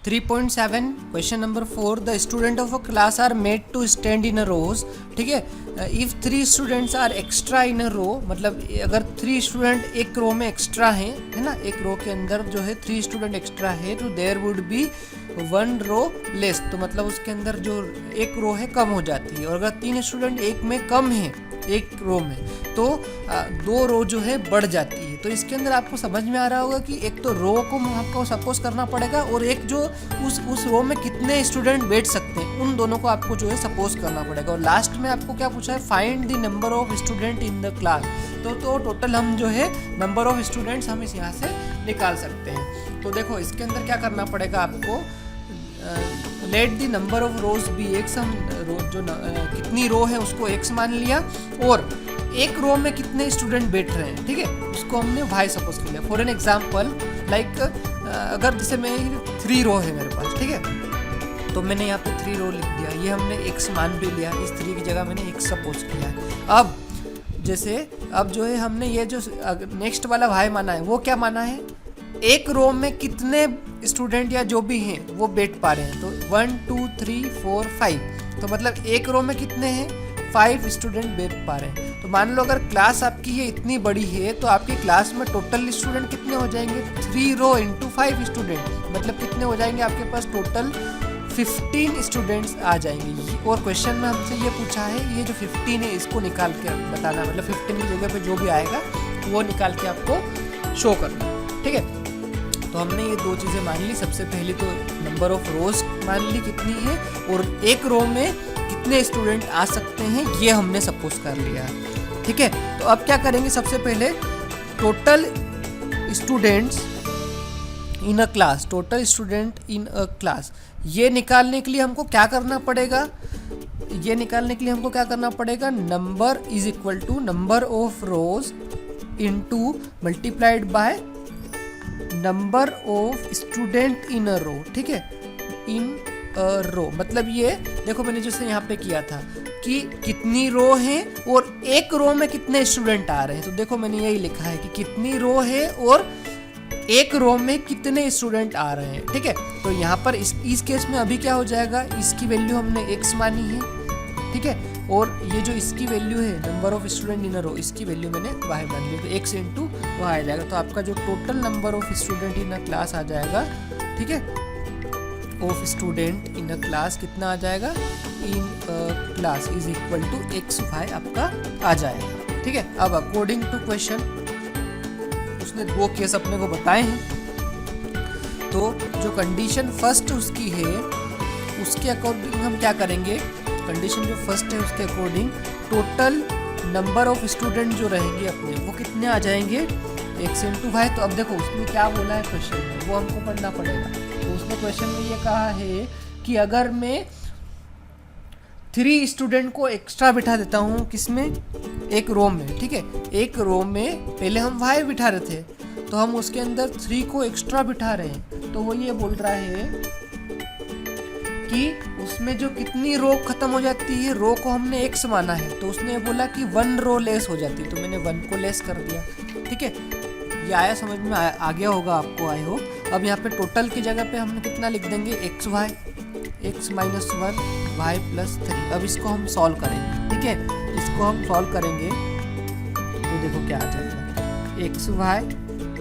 3.7 question number 4, the student of a class are made to stand in a rows. ठीक है, if 3 students are extra in a row, मतलब अगर 3 student एक रो में extra हैं, है ना, एक रो के अंदर जो है 3 स्टूडेंट एक्स्ट्रा है, तो there would be 1 row less, तो मतलब उसके अंदर जो एक रो है कम हो जाती है। और अगर 3 स्टूडेंट एक में कम है एक रो में, तो 2 रो जो है बढ़ जाती है। तो इसके अंदर आपको समझ में आ रहा होगा कि एक तो रो को आपको सपोज करना पड़ेगा, और एक जो उस रो में कितने स्टूडेंट बैठ सकते हैं, उन दोनों को आपको जो है सपोज करना पड़ेगा। और लास्ट में आपको क्या पूछा है, find the number of student in the class. तो टोटल हम जो है नंबर ऑफ स्टूडेंट्स हम इस यहाँ से निकाल सकते हैं। तो देखो इसके अंदर क्या करना पड़ेगा आपको, let the number of rows be x, हम कितनी रो है उसको एक्स मान लिया, और एक रो में कितने स्टूडेंट बैठ रहे हैं, ठीक है, उसको हमने वाई सपोज कर लिया। फॉर एन एग्जाम्पल लाइक अगर जैसे मैं 3 रो है मेरे पास, ठीक है, तो मैंने यहाँ पे 3 रो लिख दिया, ये हमने एक्स मान भी लिया, इस 3 की जगह मैंने एक्स सपोज किया है। अब जो है हमने ये जो नेक्स्ट वाला वाई माना है, वो क्या माना है, एक रो में कितने स्टूडेंट या जो भी हैं वो बैठ पा रहे हैं। तो 1 2 3 4 5, तो मतलब एक रो में कितने हैं, 5 स्टूडेंट बैठ पा रहे हैं। तो मान लो अगर क्लास आपकी ये इतनी बड़ी है, तो आपकी क्लास में टोटल स्टूडेंट कितने हो जाएंगे, 3 रो इंटू 5 स्टूडेंट, मतलब कितने हो जाएंगे आपके पास, टोटल 15 स्टूडेंट्स आ जाएंगे। और क्वेश्चन में हमसे ये पूछा है, ये जो 15 है इसको निकाल के बताना, मतलब 15 की जगह पे जो भी आएगा वो निकाल के आपको शो करना, ठीक है। तो हमने ये 2 चीज़ें मान ली। सबसे पहले तो नंबर ऑफ रोज मान ली कितनी है, और एक रो में कितने स्टूडेंट आ सकते हैं ये हमने सपोज कर लिया, ठीक है। तो अब क्या करेंगे, सबसे पहले total students in a class, total student in a class, ये निकालने के लिए हमको क्या करना पड़ेगा, number is equal to number of rows into multiplied by number of student in a row, ठीक है, इन अ रो। मतलब ये देखो मैंने जैसे यहाँ पे किया था कि कितनी रो है और एक रो में कितने स्टूडेंट आ रहे हैं, तो देखो मैंने यही लिखा है कि कितनी रो है और एक रो में कितने स्टूडेंट आ रहे हैं, ठीक है। तो यहाँ पर इस केस में अभी क्या हो जाएगा, इसकी वैल्यू हमने x मानी है, ठीक है, और ये जो इसकी वैल्यू है number of student in a रो, इसकी वैल्यू मैंने y मान ली, तो x इंटू y आ जाएगा। तो आपका जो total number of student in a class आ जाएगा, ठीक है, of student in a class कितना आ जाएगा, in a class is equal to x y आपका आ जाएगा, ठीक है। अब अकॉर्डिंग टू क्वेश्चन उसने 2 केस अपने को बताए हैं, तो जो कंडीशन फर्स्ट उसकी है उसके अकॉर्डिंग हम क्या करेंगे, कंडीशन जो फर्स्ट है उसके according total number of student जो रहेंगे अपने वो कितने आ जाएंगे, एक्स इंटू वाई। तो अब देखो उसने क्या बोला है क्वेश्चन में, वो हमको पढ़ना पड़ेगा। तो उसने क्वेश्चन में ये कहा है कि अगर मैं 3 स्टूडेंट को एक्स्ट्रा बिठा देता हूँ, किसमें, एक रो में, ठीक है, एक रो में पहले हम वाई बिठा रहे थे, तो हम उसके अंदर 3 को एक्स्ट्रा बिठा रहे हैं, तो वो ये बोल रहा है कि उसमें जो कितनी रो खत्म हो जाती है, रो को हमने एक्स माना है, तो उसने बोला कि 1 रो लेस हो जाती है, तो मैंने 1 को लेस कर दिया, ठीक है। ये आया समझ में, आ गया होगा आपको, आई होप। अब यहाँ पे टोटल की जगह पे हमने कितना लिख देंगे, x y, x minus 1 y plus 3। अब इसको हम सॉल्व करेंगे, ठीक है, इसको हम सॉल्व करेंगे तो देखो क्या आ जाएगा, x y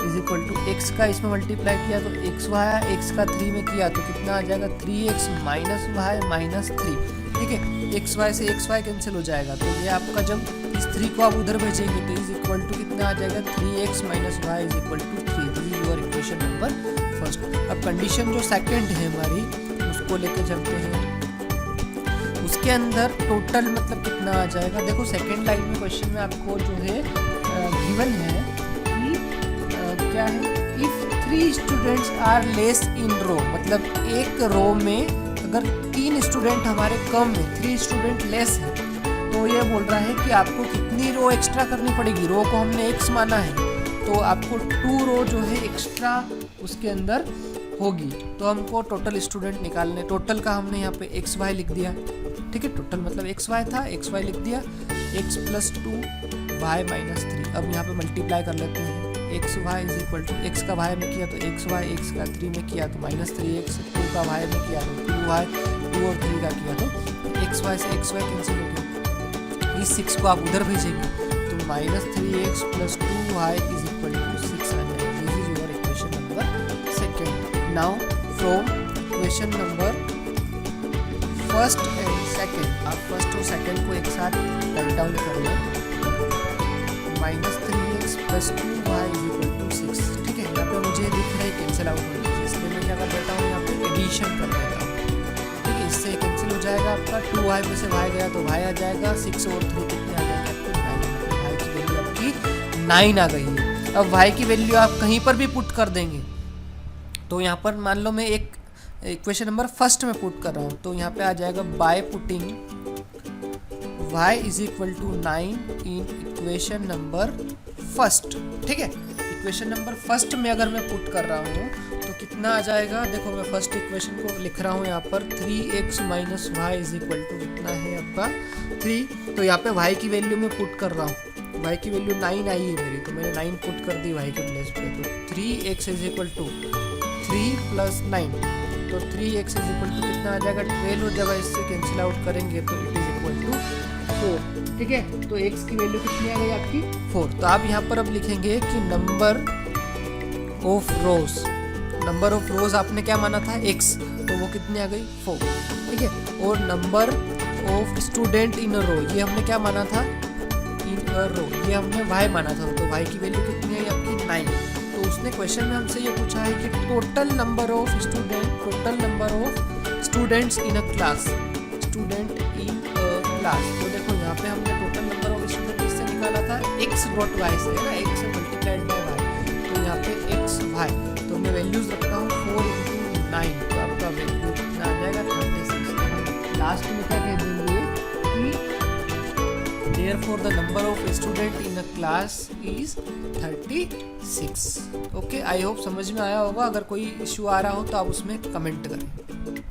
is equal to x का इसमें मल्टीप्लाई किया तो एक्स वाई आया, एक्स का 3 में किया तो कितना आ जाएगा, 3x माइनस वाई माइनस 3, ठीक है। एक्स वाई से एक्स वाई कैंसिल हो जाएगा, तो ये आपका जब इस 3 को आप उधर भेजेंगे तो इज इक्वल टू कितना आ जाएगा, 3x minus y is equal to 3। This is your equation number first. अब कंडीशन जो सेकेंड है हमारी उसको लेके चलते हैं, उसके अंदर टोटल मतलब कितना आ जाएगा। देखो सेकेंड लाइन में क्वेश्चन में आपको जो है गिवन है क्या है, if 3 students are less in row, मतलब एक रो में अगर 3 स्टूडेंट हमारे कम है, 3 स्टूडेंट लेस है, तो ये बोल रहा है कि आपको कितनी रो एक्स्ट्रा करनी पड़ेगी, रो को हमने एक्स माना है, तो आपको 2 रो जो है एक्स्ट्रा उसके अंदर होगी। तो हमको टोटल स्टूडेंट निकालने, टोटल का हमने यहाँ पे एक्स वाई लिख दिया, ठीक है, टोटल मतलब एक्स वाई था, एक्स वाई लिख दिया, एक्स प्लस 2 वाई माइनस 3। अब यहाँ पे मल्टीप्लाई कर लेते हैं, x y is equal to, x का वाई में किया तो एक्स वाई, एक्स का 3 में किया तो -3x, 2 का वाई में किया तो 2y, 2 और 3 का किया तो एक्स वाई से एक्स वाई कैंसिल हो गया। इस 6 को आप उधर भेजेंगे तो -3x + 2y is equal to 6 आ जाएगा। This is your equation number second. Now from equation number first and second, आप फर्स्ट और सेकेंड को एक साथ राइट डाउन कर लें। -3x + 2y is equal to 6, ठीक है। यहाँ पे मुझे दिख रहा है कैंसिल आउट हो जाए, इसलिए मैं क्या कर देता हूँ, यहाँ पे एडिशन कर देता हूँ, ठीक है। इससे कैंसिल हो जाएगा आपका, 2y में से y गया तो y आ जाएगा, 6 और 3 कितने आ जाएंगे आपके 9। y की वैल्यू आपकी 9 आ गई है। अब y की वैल्यू आप कहीं पर भी पुट कर देंगे, तो यहाँ पर मान लो मैं एक इक्वेशन नंबर फर्स्ट में पुट कर रहा हूँ, तो यहाँ पे आ जाएगा by putting y is equal to 9 in equation number first, ठीक है। इक्वेशन नंबर फर्स्ट में अगर मैं पुट कर रहा हूँ तो कितना आ जाएगा, देखो मैं फर्स्ट इक्वेशन को लिख रहा हूँ यहाँ पर 3x - y is equal to कितना है आपका 3, तो यहाँ पे y की वैल्यू में पुट कर रहा हूँ, y की वैल्यू 9 आई है मेरी, तो मैंने 9 पुट कर दी y के प्लेस पे, तो 3x इज इक्वल टू 3 + 9, तो 3x इज इक्वल टू कितना आ जाएगा 12 हो जाएगा। इससे कैंसिल आउट करेंगे तो इट इज इक्वल टू 4, ठीक है। तो x की वैल्यू कितनी आ गई आपकी 4। तो आप यहाँ पर अब लिखेंगे कि number of rose, number of रोज आपने क्या माना था x, तो वो कितनी आ गई 4, ठीक है। और number of student in a रो, ये हमने क्या माना था इन अ रो, ये हमने y माना था, तो y की वैल्यू कितनी आई आपकी 9। तो उसने क्वेश्चन में हमसे ये पूछा है कि total number of students in a class, student in a class. तो देखो यहाँ पे हमने टोटल नंबर ऑफ स्टूडेंट इससे निकाला था x.y से, है ना, x से मल्टीप्लाइड बाय y, तो यहाँ पे xy, तो मैं वैल्यूज रखता हूँ 4 × 9, तो आपका वैल्यू कितना आ जाएगा 36। लास्ट में क्या कह देंगे कि therefore the number of student in a class is 36। Okay, I hope समझ में आया होगा। अगर कोई इश्यू आ रहा हो तो आप उसमें कमेंट करें।